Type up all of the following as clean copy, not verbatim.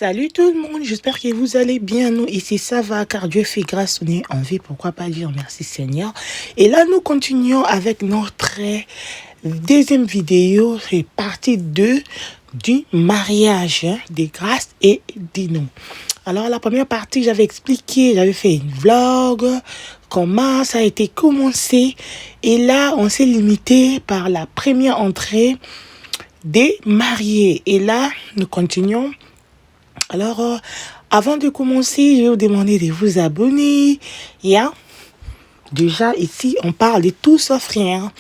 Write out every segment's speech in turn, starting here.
Salut tout le monde, j'espère que vous allez bien. Nous, ici, ça va, car Dieu fait grâce, on est en vie, pourquoi pas dire merci Seigneur. Et là, nous continuons avec notre deuxième vidéo, c'est partie 2 du mariage des grâces et des noms. Alors, la première partie, j'avais expliqué, j'avais fait une vlog, comment ça a été commencé. Et là, on s'est limité par la première entrée des mariés. Et là, nous continuons. Alors, avant de commencer, je vais vous demander de vous abonner. Déjà, ici, on parle de tout sauf rien.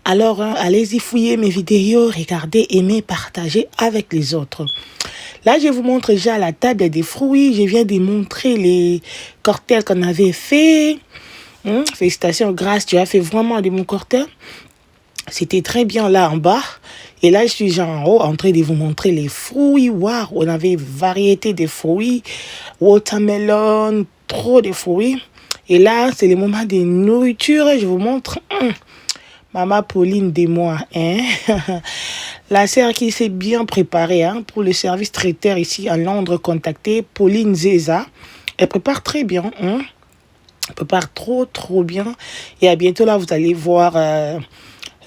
Alors, allez-y fouiller mes vidéos, regardez, aimez, partagez avec les autres. Là, je vous montre déjà la table des fruits. Je viens de montrer les cocktails qu'on avait fait. Félicitations, Grâce, tu as fait vraiment de mon cocktail. C'était très bien là en bas. Et là, je suis genre en haut en train de vous montrer les fruits. Waouh, on avait une variété de fruits. Watermelon, trop de fruits. Et là, c'est le moment de nourriture. Je vous montre. Maman Pauline de moi. La sœur qui s'est bien préparée pour le service traiteur ici à Londres. Contactez Pauline Zeza. Elle prépare très bien. Elle prépare trop bien. Et à bientôt là, vous allez voir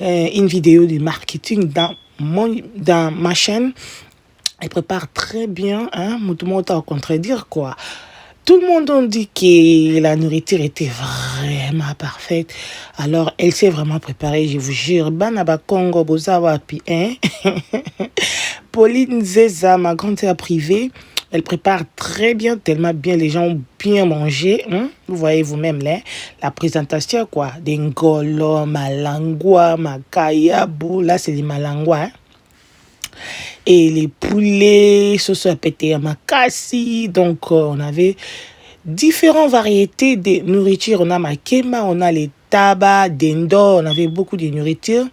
une vidéo de marketing dans ma chaîne. Elle prépare très bien. Tout le monde a contredire quoi. Tout le monde a dit que la nourriture était vraiment parfaite. Alors, elle s'est vraiment préparée, je vous jure. Banaba Congo, Bozawa, puis Pauline Zeza, ma grande sœur privée, elle prépare très bien, tellement bien. Les gens ont bien mangé. Vous voyez vous-même là, la présentation, quoi. Des ngolo, malangua, makayabu. Là, c'est les malangua. Et les poulets, sauce à péter à makassi. Donc, on avait différentes variétés de nourriture. On a makema, on a les tabacs, dendo. On avait beaucoup de nourriture.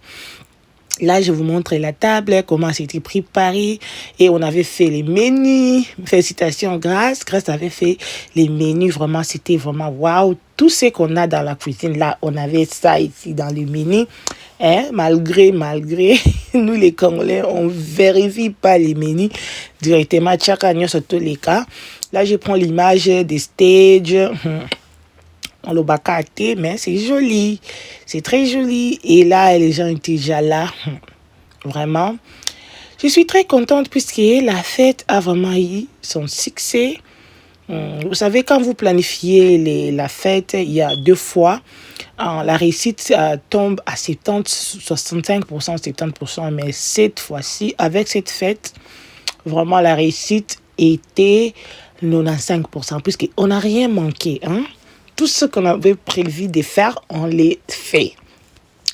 Là, je vous montre la table, comment c'était préparé. Et on avait fait les menus. Félicitations, Grâce. Grâce avait fait les menus. Vraiment, c'était vraiment waouh. Tout ce qu'on a dans la cuisine, là, on avait ça ici dans le menu. Malgré, nous les Congolais, on vérifie pas les menus directement. Chaque année, sur tous les cas. Là, je prends l'image des stages. On le bacate, mais c'est joli. C'est très joli. Et là, les gens étaient déjà là. Vraiment. Je suis très contente puisque la fête a vraiment eu son succès. Vous savez, quand vous planifiez la fête, il y a 2 fois. La réussite tombe à 65%, 70%. Mais cette fois-ci, avec cette fête, vraiment la réussite était 95%. Puisqu'on n'a rien manqué. Tout ce qu'on avait prévu de faire, on les fait.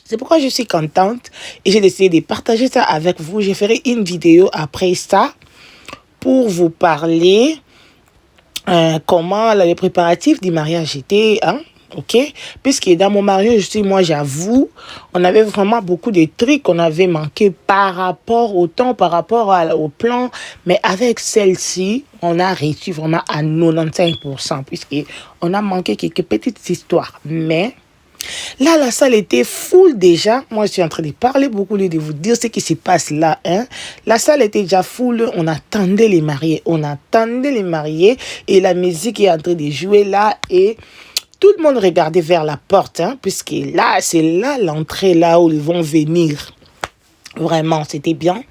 C'est pourquoi je suis contente et j'ai décidé de partager ça avec vous. Je ferai une vidéo après ça pour vous parler comment les préparatifs du mariage étaient. Ok? Puisque dans mon mariage, moi j'avoue, on avait vraiment beaucoup de trucs qu'on avait manqué par rapport au temps, par rapport au plan. Mais avec celle-ci, on a réussi vraiment à 95%, puisqu'on a manqué quelques petites histoires. Mais là, la salle était full déjà. Moi, je suis en train de parler beaucoup, de vous dire ce qui se passe là. La salle était déjà full. On attendait les mariés. Et la musique est en train de jouer là. Et tout le monde regardait vers la porte, puisque là, c'est là l'entrée, là où ils vont venir. Vraiment, c'était bien.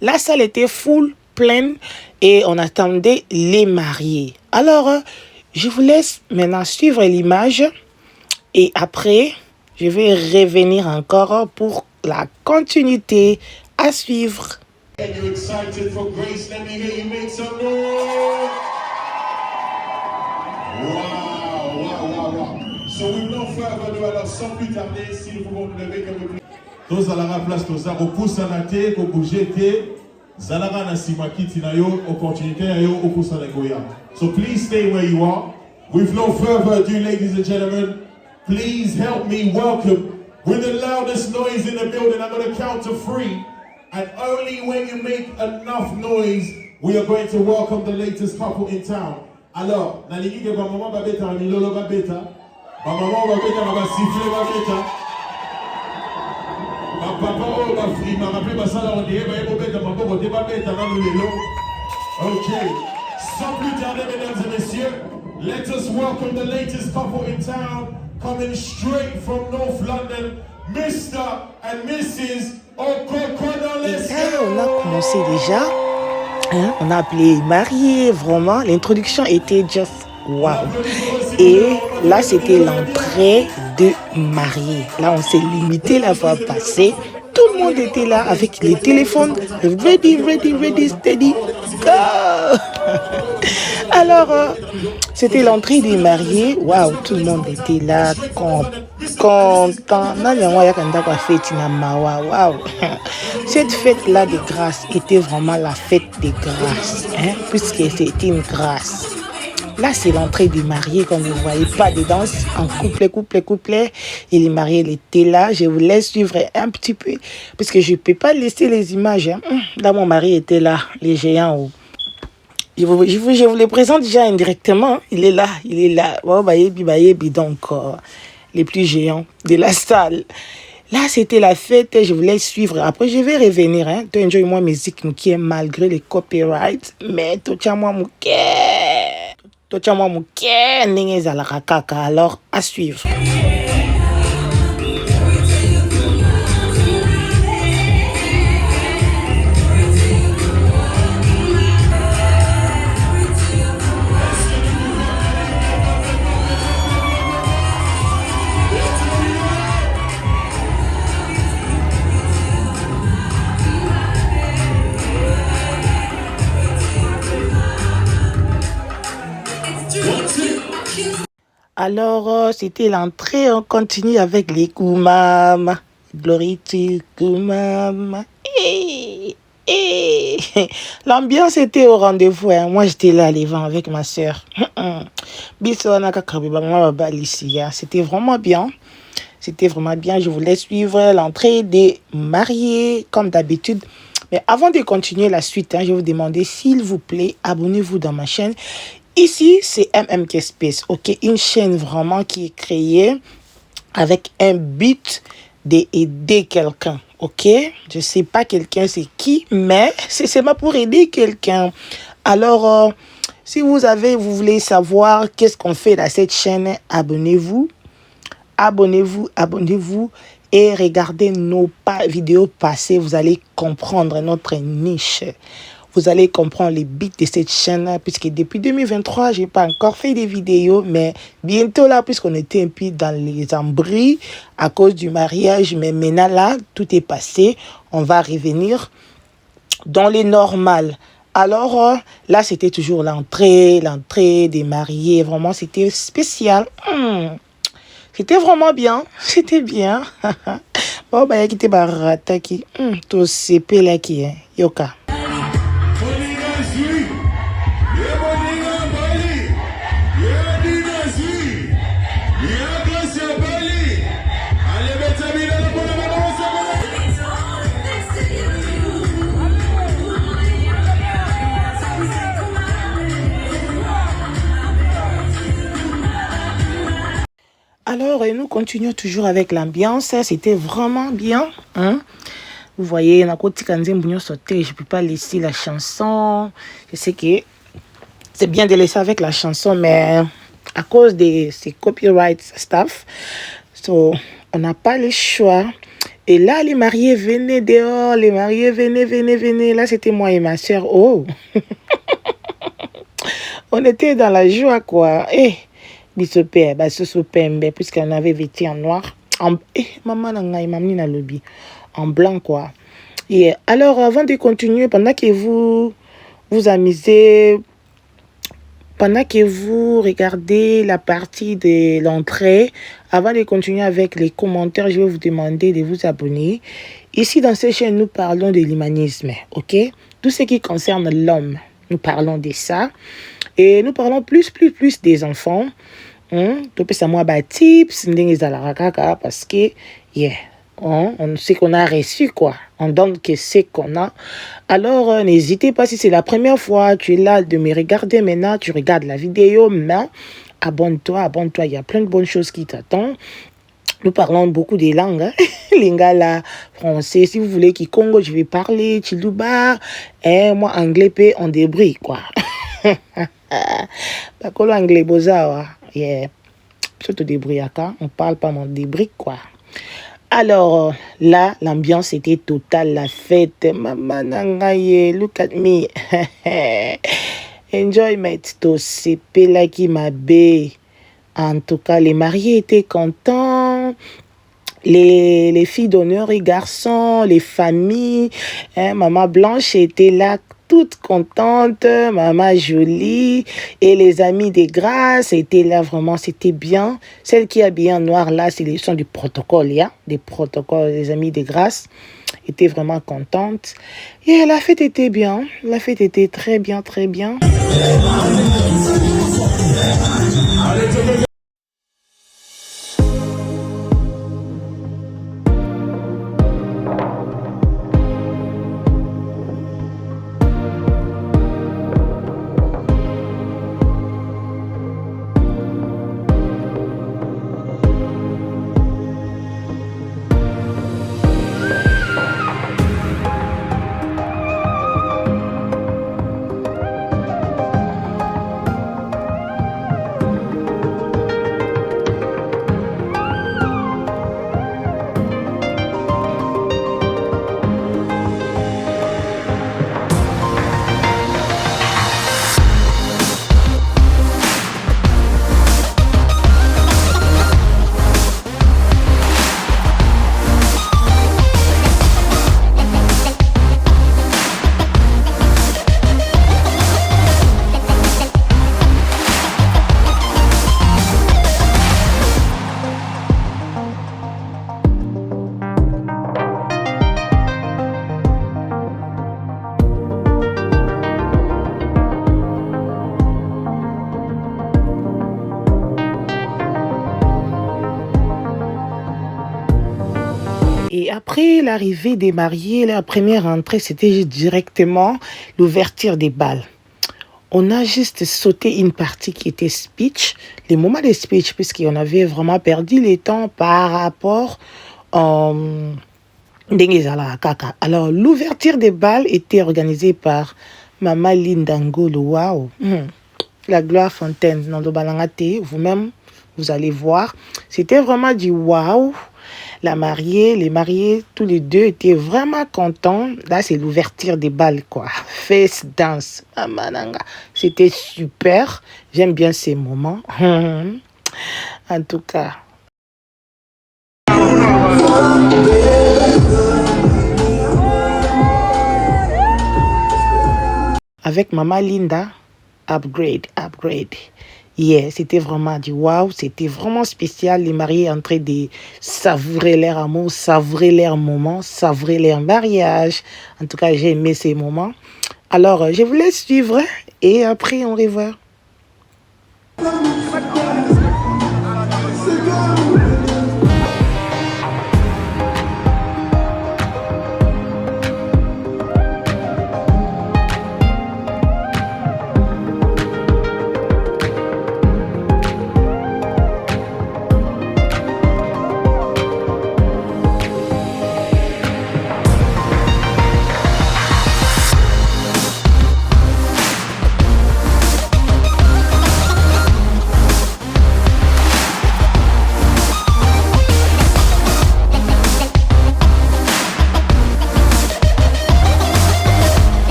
La salle était full, pleine, et on attendait les mariés. Alors, je vous laisse maintenant suivre l'image, et après, je vais revenir encore pour la continuité à suivre. So without further ado, alors sans plus tarder, si nous pouvons nous lever comme plus. Tous à la place, tous à repousse à la tête, au bouger tête, Zalara na simakiti na yo, au continuité na yo, au pousse à la goya. So please stay where you are. With no further ado, ladies and gentlemen, please help me welcome with the loudest noise in the building. I'm going to count to 3, and only when you make enough noise, we are going to welcome the latest couple in town. Alors, na ligi ke ba maman ba beta, ni lolo ba beta. Ma maman va bêta, ma siffler va bêta. Ma papa va free, ma rappelé ma salle on dirait, va bêta, ma papa va bêta, ma lelo. Ok. Sans plus tarder, mesdames et messieurs, let us welcome the latest couple in town, coming straight from North London, Mr. and Mrs. Okokona. Et là, on a commencé déjà. Hein, on a appelé marié, vraiment. L'introduction était just wow. Et là, c'était l'entrée de marié. Là, on s'est limité la fois passée. Tout le monde était là avec les téléphones. Ready, ready, ready, steady, go! Alors, c'était l'entrée des mariés. Waouh, tout le monde était là, content. Waouh. Cette fête-là de grâce était vraiment la fête des grâces, hein, puisque c'était une grâce. Là, c'est l'entrée des mariés, comme vous voyez, pas de danse, en couplet. Et les mariés étaient là. Je vous laisse suivre un petit peu, parce que je ne peux pas laisser les images. Hein. Là, mon mari était là, les géants. Je vous les présente déjà indirectement. Il est là. Oh, bayebi, donc, les plus géants de la salle. Là, c'était la fête. Je vous laisse suivre. Après, je vais revenir. Hein. Tu enjoy moi musique qui est malgré les copyrights. Mais tu tiens moi alors à suivre. Alors, c'était l'entrée, on continue avec les Koumam. Glory to Koumam. L'ambiance était au rendez-vous. Hein. Moi, j'étais là à l'évent avec ma soeur. C'était vraiment bien. Je vous laisse suivre l'entrée des mariés, comme d'habitude. Mais avant de continuer la suite, hein, je vais vous demander, s'il vous plaît, abonnez-vous dans ma chaîne. Ici, c'est MMK Space, ok? Une chaîne vraiment qui est créée avec un but d'aider quelqu'un, ok? Je ne sais pas quelqu'un c'est qui, mais c'est seulement pour aider quelqu'un. Alors, si vous voulez savoir qu'est-ce qu'on fait dans cette chaîne, abonnez-vous et regardez nos vidéos passées. Vous allez comprendre notre niche. Vous allez comprendre les buts de cette chaîne, puisque depuis 2023, je n'ai pas encore fait des vidéos, mais bientôt là, puisqu'on était un peu dans les embris à cause du mariage, mais maintenant là, tout est passé. On va revenir dans les normales. Alors là, c'était toujours l'entrée des mariés. Vraiment, c'était spécial. C'était vraiment bien. C'était bien. Bon, bah, il y a qui était barata qui. Tout c'est là qui est. Yoka. Alors, nous continuons toujours avec l'ambiance. C'était vraiment bien. Hein? Vous voyez, je ne peux pas laisser la chanson. Je sais que c'est bien de laisser avec la chanson, mais à cause de ces copyright stuff, on n'a pas le choix. Et là, les mariés venaient dehors. Les mariés venaient. Là, c'était moi et ma soeur. Oh! On était dans la joie, quoi. Puisqu'on avait vêtu en noir. Maman en blanc, quoi. Et alors, avant de continuer, pendant que vous vous amusez, pendant que vous regardez la partie de l'entrée, avant de continuer avec les commentaires, je vais vous demander de vous abonner. Ici, dans cette chaîne, nous parlons de l'humanisme, ok? Tout ce qui concerne l'homme, nous parlons de ça. Et nous parlons plus des enfants. Tips, parce que, on sait qu'on a reçu, quoi. On donne que c'est qu'on a. Alors, n'hésitez pas, si c'est la première fois, tu es là de me regarder maintenant, tu regardes la vidéo, mais abonne-toi. Il y a plein de bonnes choses qui t'attendent. Nous parlons beaucoup des langues, hein? Lingala, français, si vous voulez, Kikongo, je vais parler, Chiluba, et moi, anglais, on débrouille, quoi. Bakolo anglais bozawa. Yeah. Surtout débrouillaka. On parle pas mon débris, quoi. Alors là, l'ambiance était totale, la fête. Maman nangaye, look at me. Enjoyment to sepelaki mabe. En tout cas, les mariés étaient contents. Les filles d'honneur et garçons, les familles. Maman Blanche était là, toute contente. Maman Jolie et les amis des grâces étaient là, vraiment, c'était bien. Celle qui est habillée en noir, là, c'est les sons du protocole, yeah? Des protocoles, les amis des grâces étaient vraiment contentes. Et la fête était bien. La fête était très bien, très bien. Et après l'arrivée des mariés, la première entrée, c'était directement l'ouverture des balles. On a juste sauté une partie qui était speech, les moments de speech, puisqu'on avait vraiment perdu le temps par rapport Kaka. Alors, l'ouverture des balles était organisée par Mama Linda Ngolo. Waouh! La gloire fontaine, Nando Balangate, vous-même, vous allez voir. C'était vraiment du waouh. La mariée, les mariés, tous les deux étaient vraiment contents. Là, c'est l'ouverture des balles, quoi. Face dance. Amananga. C'était super. J'aime bien ces moments. En tout cas. Avec Mama Linda, upgrade. Yeah, c'était vraiment du wow, c'était vraiment spécial. Les mariés en train de savourer leur amour, savourer leur moment, savourer leur mariage. En tout cas, j'ai aimé ces moments. Alors, je vous laisse suivre et après, on revoit.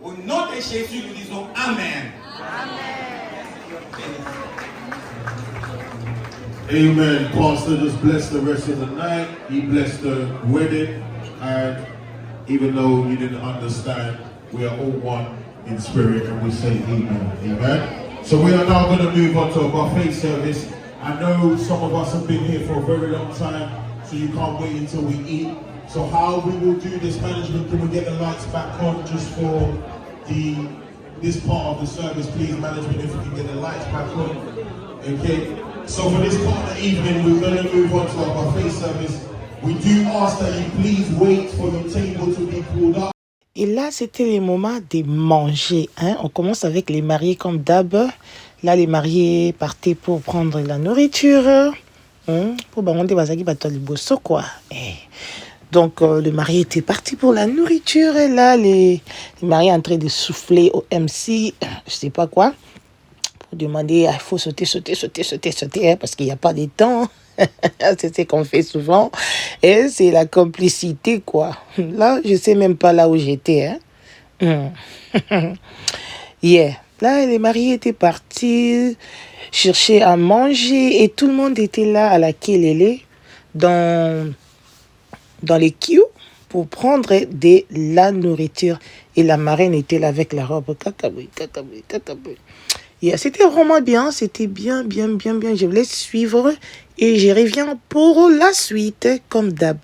Au nom de Jésus, nous disons Amen. Amen. Pastor just blessed the rest of the night. He blessed the wedding. And even though you didn't understand, we are all one in spirit and we say amen. Amen. So we are now going to move on to a buffet service. I know some of us have been here for a very long time, so you can't wait until we eat. So how we will do this, management, can we get the lights back on just for this part of the service, please, management, if we can get the lights back on. Okay. So for this part of the evening, we're going to move on to our buffet service. We do ask that you please wait for your table to be pulled up. Et là, c'était les moments de manger. Hein? On commence avec les mariés comme d'hab. Là, les mariés partaient pour prendre la nourriture. Pour bander bazaki batoli bosso quoi. Donc, le marié était parti pour la nourriture. Et là, les mariés en train de souffler au MC, je sais pas quoi, pour demander, il faut sauter, hein, parce qu'il n'y a pas de temps. C'est ce qu'on fait souvent. Et c'est la complicité, quoi. Là, je sais même pas là où j'étais. Hein. Yeah. Là, les mariés étaient partis chercher à manger et tout le monde était là à la Kelele dans les queues pour prendre de la nourriture. Et la marraine était là avec la robe. Kakabou. Yeah, c'était vraiment bien. C'était bien. Je vous laisse suivre et je reviens pour la suite comme d'hab.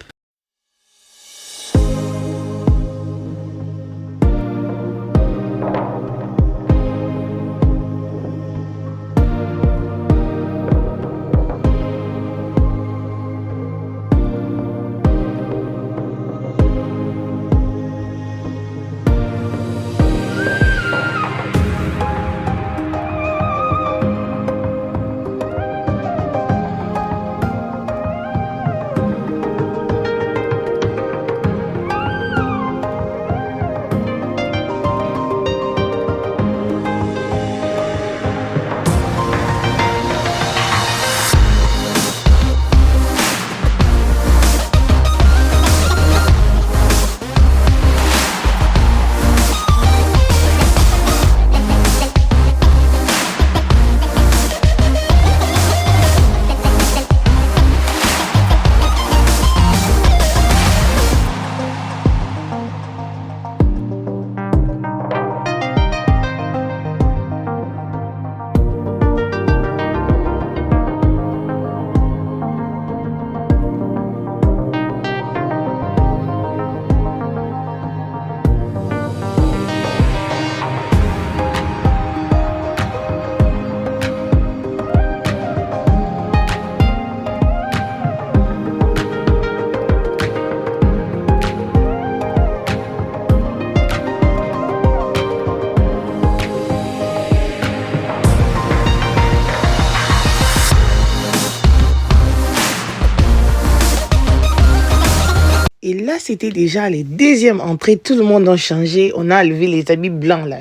Et là, c'était déjà les deuxièmes entrées. Tout le monde a changé. On a enlevé les habits blancs là.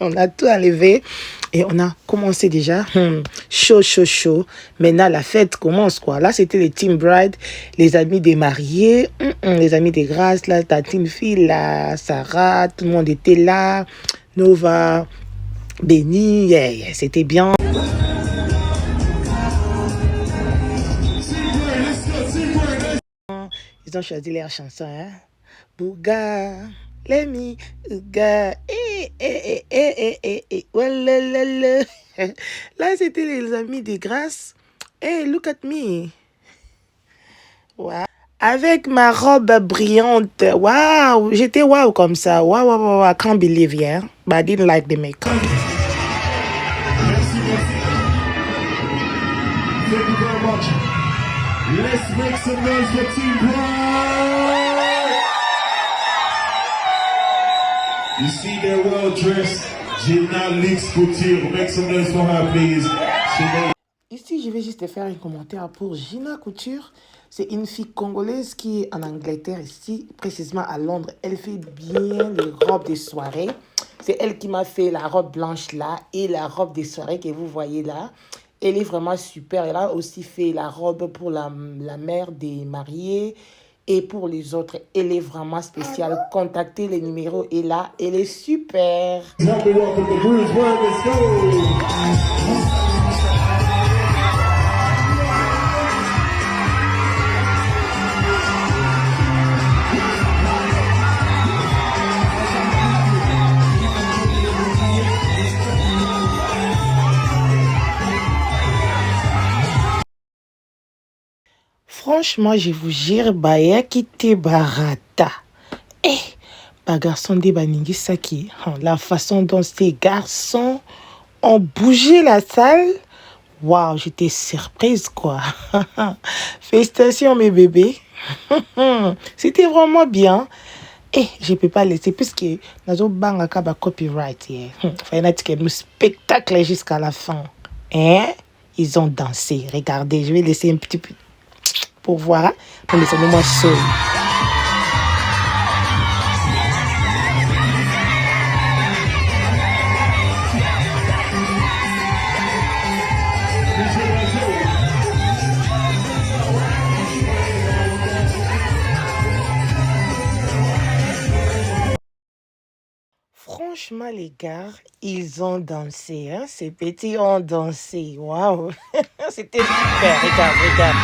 On a tout enlevé. Et on a commencé déjà. Chaud. Maintenant, la fête commence quoi. Là, c'était les team bride, les amis des mariés, les amis des grâces, là, ta team fille, là, Sarah, tout le monde était là. Nova, Benny, yeah, c'était bien. Ils ont choisi leur chanson, hein. Bouga, Lemi, Uga, walala. Là, c'était les amis de grâce. Hey, look at me. Wow. Avec ma robe brillante. Waouh, j'étais waouh comme ça. Waouh, I can't believe, yeah. But I didn't like the makeup. Merci. Thank you very much. Let's make some noise for Team Bride. You see they're well dressed. Gina Lix Couture. Make some noise for her, please. Ici, je vais juste faire un commentaire pour Gina Couture. C'est une fille congolaise qui est en Angleterre, ici, précisément à Londres. Elle fait bien les robes de soirée. C'est elle qui m'a fait la robe blanche là et la robe de soirée que vous voyez là. Elle est vraiment super. Elle a aussi fait la robe pour la mère des mariés Et pour les autres, elle est vraiment spéciale. Contactez les numéros et là, elle est super. Franchement, je vous jure, baya kite barata. Eh, ba garçon de baningi saki. La façon dont ces garçons ont bougé la salle. Waouh, j'étais surprise, quoi. Félicitations, mes bébés. C'était vraiment bien. Eh, je ne peux pas laisser, puisque nous avons un copyright. Il fallait que le spectacle jusqu'à la fin. Hein? Ils ont dansé. Regardez, je vais laisser un petit peu pour voir. Pour laisser le moment seul. Franchement, les gars, ils ont dansé. Hein? Ces petits ont dansé. Waouh! C'était super. Regarde, regarde.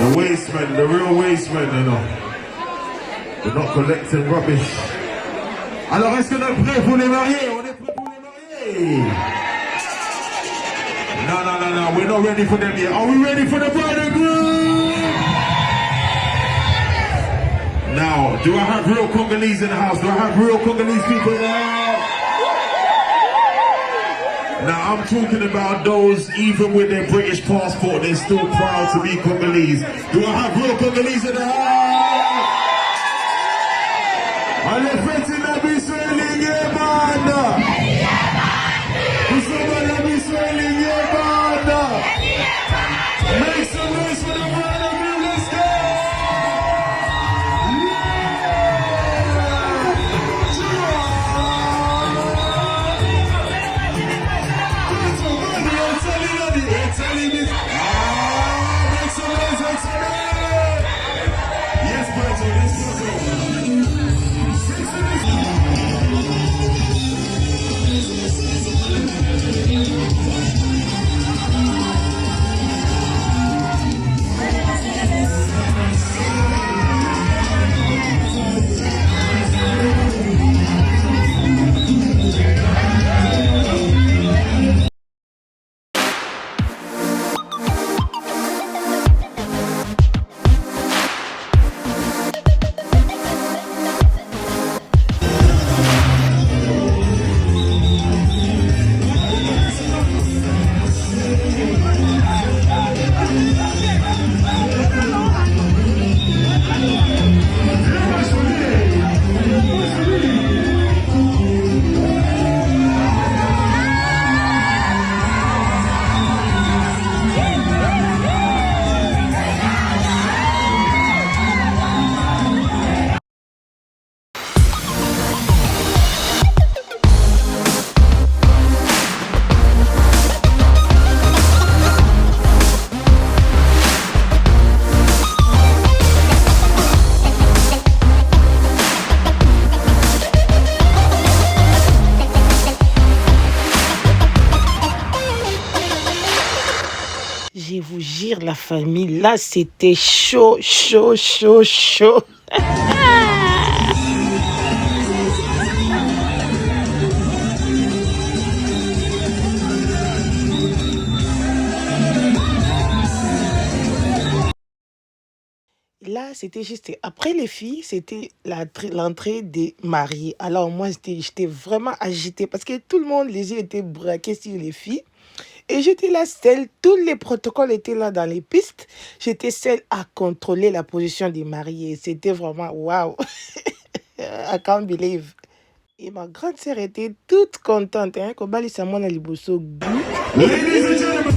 The wastemen, the real wastemen, you know. They're not collecting rubbish. Alors, est-ce qu'on est prêt pour les marier? On est prêt pour les marier? No, no, no, no, we're not ready for them yet. Are we ready for the bride and groom? Now, do I have real Congolese in the house? Do I have real Congolese people in the house? Now, I'm talking about those, even with their British passport, they're still proud to be Congolese. Do I have real Congolese in the house? Allez, faites une abysso et lignée, banda! Nous sommes à l'abysso et lignée, banda! Make some noise for the bride and groom, let's go! Yes, Berto, let's go. Je vous jure, la famille, là, c'était chaud, chaud, chaud, chaud. Là, c'était juste... Après les filles, c'était l'entrée des mariés. Alors moi, j'étais vraiment agitée parce que tout le monde, les yeux étaient braqués sur les filles. Et j'étais la seule, tous les protocoles étaient là dans les pistes. J'étais celle à contrôler la position des mariés. C'était vraiment waouh. I can't believe. Et ma grande sœur était toute contente. Hein, Kobali Samona Liboso. Ladies and gentlemen.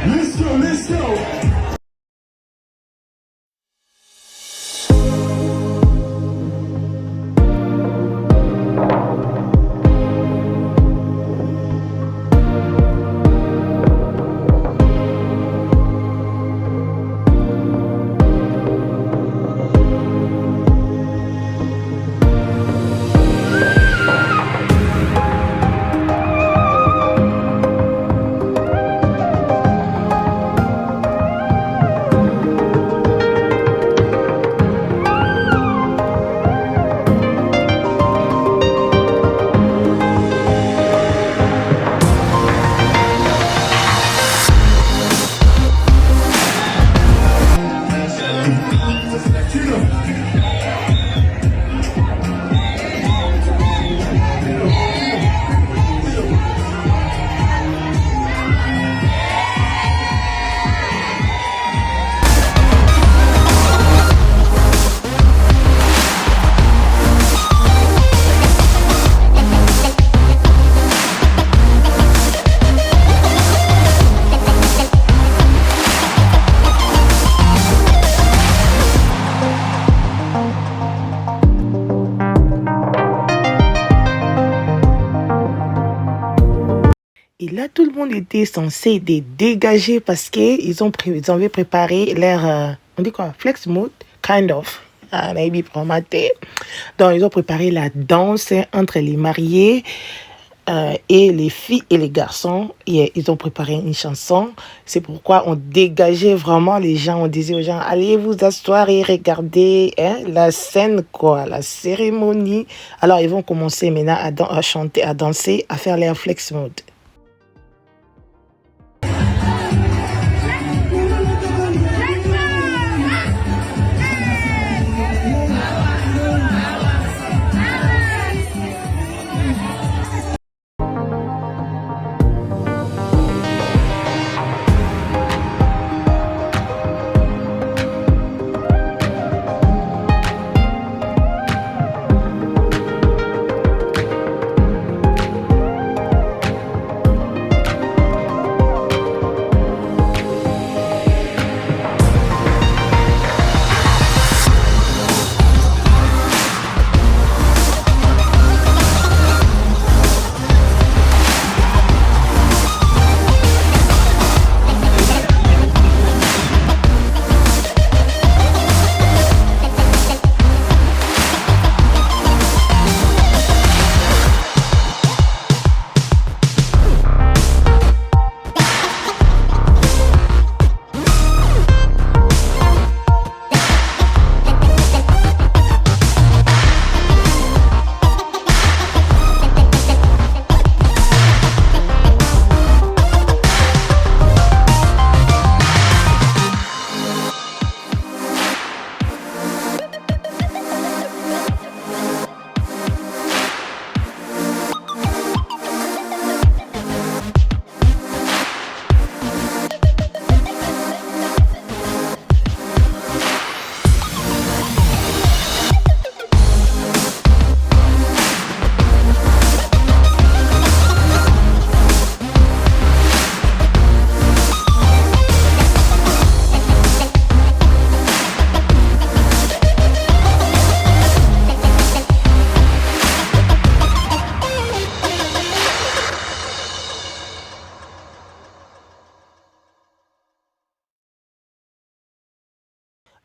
Let's go, let's go. Et là, tout le monde était censé être dégagé parce qu'ils ils avaient préparé leur, on dit quoi, flex mode, kind of. Maybe promaté. Donc, ils ont préparé la danse entre les mariés et les filles et les garçons. Et ils ont préparé une chanson. C'est pourquoi on dégageait vraiment les gens. On disait aux gens, allez vous asseoir et regardez la scène, quoi, la cérémonie. Alors, ils vont commencer maintenant à chanter, à danser, à faire leur flex mode.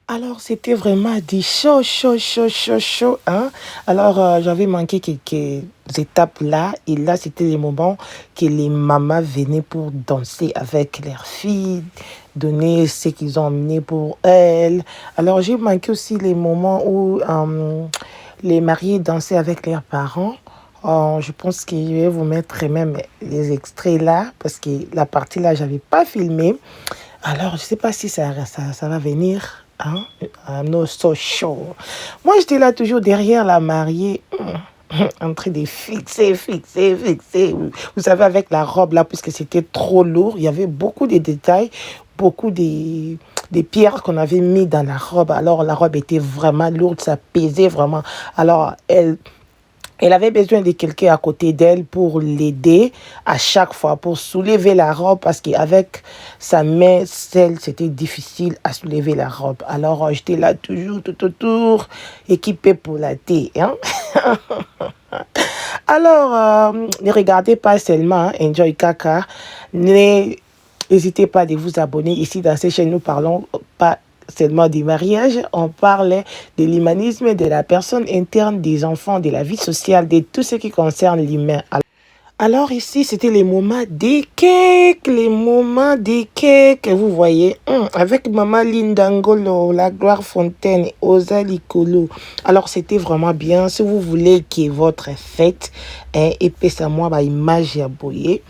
Alors, c'était vraiment des chaud, chaud, chaud, chaud, chaud, hein. Alors, j'avais manqué quelques étapes là. Et là, c'était les moments que les mamans venaient pour danser avec leurs filles, donner ce qu'ils ont emmené pour elles. Alors, j'ai manqué aussi les moments où les mariés dansaient avec leurs parents. Je pense que je vais vous mettre même les extraits là, parce que la partie là, j'avais pas filmé. Alors, je ne sais pas si ça va venir. Hein? No so show. Moi, j'étais là toujours derrière la mariée, en train de fixer, fixer, fixer. Vous savez, avec la robe là, puisque c'était trop lourd, il y avait beaucoup de détails, beaucoup des pierres qu'on avait mis dans la robe. Alors, la robe était vraiment lourde, ça pesait vraiment. Alors, elle avait besoin de quelqu'un à côté d'elle pour l'aider à chaque fois, pour soulever la robe, parce qu'avec sa main seule, c'était difficile à soulever la robe. Alors, j'étais là toujours, tout autour, équipée pour la thé. Hein? Alors, ne regardez pas seulement Enjoy Kaka, n'hésitez pas de vous abonner. Ici, dans cette chaîne, nous parlons pas seulement du mariage, on parle de l'humanisme, de la personne interne, des enfants, de la vie sociale, de tout ce qui concerne l'humain. Alors ici, c'était les moments des cakes, vous voyez, avec Maman Lindangolo, la Gloire Fontaine, Osa Likolo. Alors c'était vraiment bien. Si vous voulez que votre fête et à moi, image à boyer,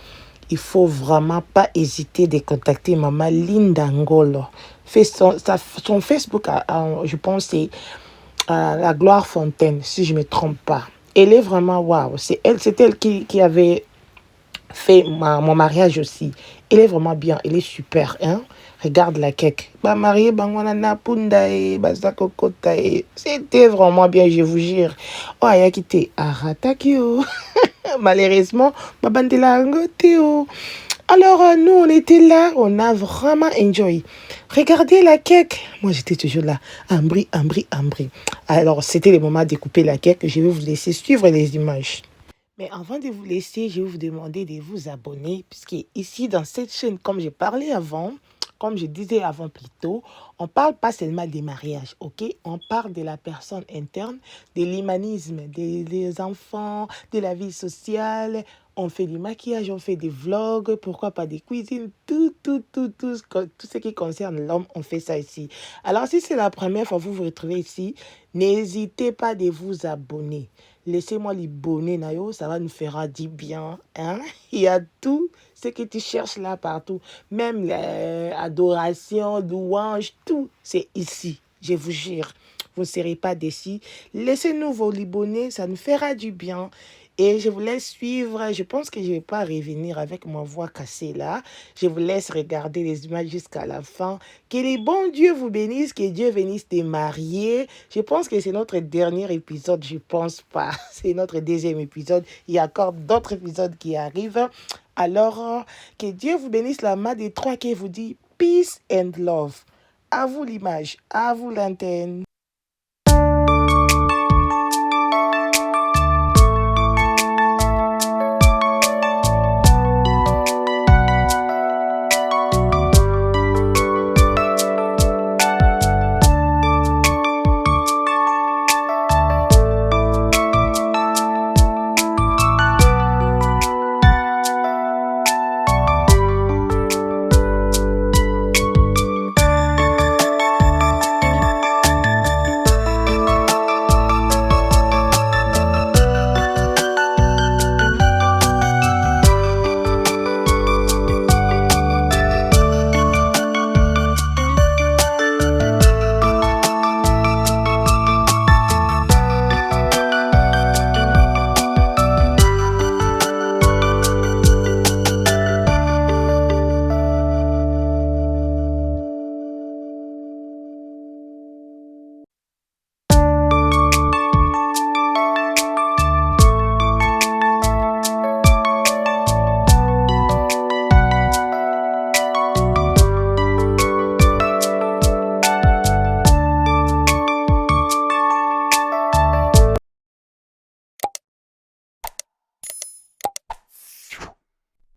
il faut vraiment pas hésiter de contacter Maman Lindangolo. Son Facebook, je pense, c'est la Gloire Fontaine, si je ne me trompe pas. Elle est vraiment waouh. C'est elle qui avait fait mon mariage aussi. Elle est vraiment bien, elle est super. Hein? Regarde la cake. C'était vraiment bien, je vous jure. Oh, il y a quitté Aratakio. Malheureusement, Babandela Angoteo. Alors, nous, on était là, on a vraiment enjoy. Regardez la cake. Moi, j'étais toujours là. Ambri, ambri, ambri. Alors, c'était le moment de couper la cake. Je vais vous laisser suivre les images. Mais avant de vous laisser, je vais vous demander de vous abonner, puisque ici, dans cette chaîne, comme j'ai parlé avant, comme je disais avant plus tôt, on parle pas seulement des mariages, ok? On parle de la personne interne, de l'humanisme, des enfants, de la vie sociale. On fait du maquillage, on fait des vlogs, pourquoi pas des cuisines, tout ce qui concerne l'homme, on fait ça ici. Alors, si c'est la première fois que vous vous retrouvez ici, n'hésitez pas de vous abonner. Laissez-moi les bonnets, Nayo, ça va nous faire du bien. Hein? Il y a tout ce que tu cherches là partout. Même l'adoration, louange, tout, c'est ici. Je vous jure, vous ne serez pas déçus. Laissez-nous vos bonnets, ça nous fera du bien. Et je vous laisse suivre. Je pense que je ne vais pas revenir avec ma voix cassée là. Je vous laisse regarder les images jusqu'à la fin. Que les bons dieux vous bénissent. Que Dieu bénisse tes mariés. Je pense que c'est notre dernier épisode. Je pense pas. C'est notre deuxième épisode. Il y a encore d'autres épisodes qui arrivent. Alors, que Dieu vous bénisse la main des trois qui vous dit peace and love. À vous l'image. À vous l'antenne.